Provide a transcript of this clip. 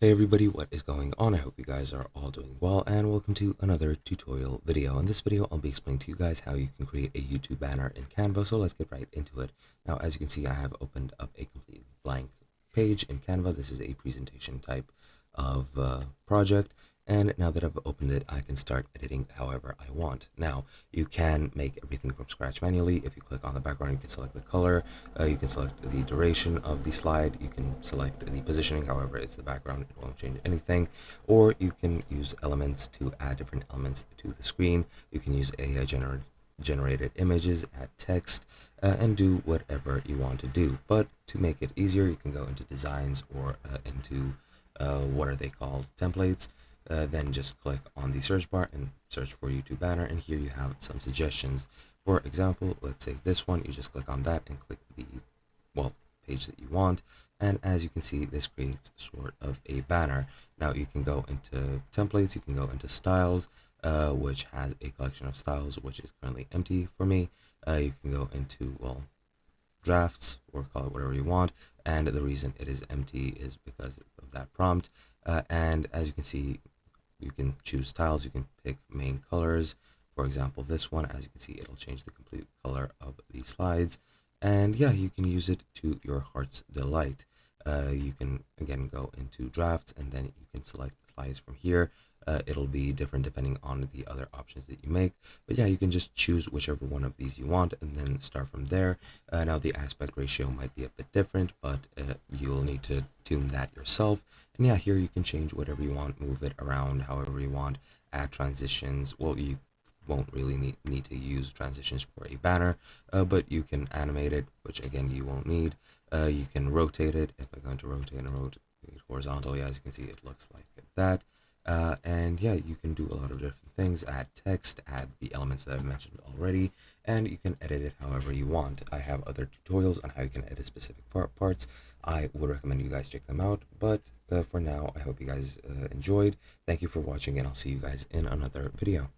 Hey everybody, what is going on? I hope you guys are all doing well, and welcome to another tutorial video. In this video, I'll be explaining to you guys how you can create a YouTube banner in Canva, so let's get right into it. Now, as you can see, I have opened up a completely blank page in Canva. This is a presentation type of project, and now that I've opened it, I can start editing however I want. Now, you can make everything from scratch manually. If you click on the background, you can select the color, you can select the duration of the slide, you can select the positioning, however it's the background, it won't change anything, or you can use elements to add different elements to the screen. You can use AI generated images, add text, and do whatever you want to do. But to make it easier, you can go into designs or into what are they called, templates. Then just click on the search bar and search for YouTube banner, and here you have some suggestions. For example, let's say this one, you just click on that and click the page that you want, and as you can see, this creates sort of a banner. Now you can go into templates, you can go into styles, which has a collection of styles which is currently empty for me. You can go into drafts, or call it whatever you want, and the reason it is empty is because of that prompt. And as you can see, you can choose styles, you can pick main colors. For example, this one, as you can see, it'll change the complete color of the slides, and yeah, you can use it to your heart's delight. You can again go into drafts, and then you can select slides from here. It'll be different depending on the other options that you make, but yeah, you can just choose whichever one of these you want and then start from there. Now the aspect ratio might be a bit different, but you'll need to tune that yourself. And yeah, here you can change whatever you want, move it around however you want, add transitions. Well, you won't really need to use transitions for a banner, but you can animate it, which again you won't need. You can rotate it. If I'm going to rotate and rotate it horizontally, as you can see, it looks like that. And yeah, you can do a lot of different things, add text, add the elements that I've mentioned already, and you can edit it however you want. I have other tutorials on how you can edit specific parts. I would recommend you guys check them out, but for now, I hope you guys enjoyed. Thank you for watching, and I'll see you guys in another video.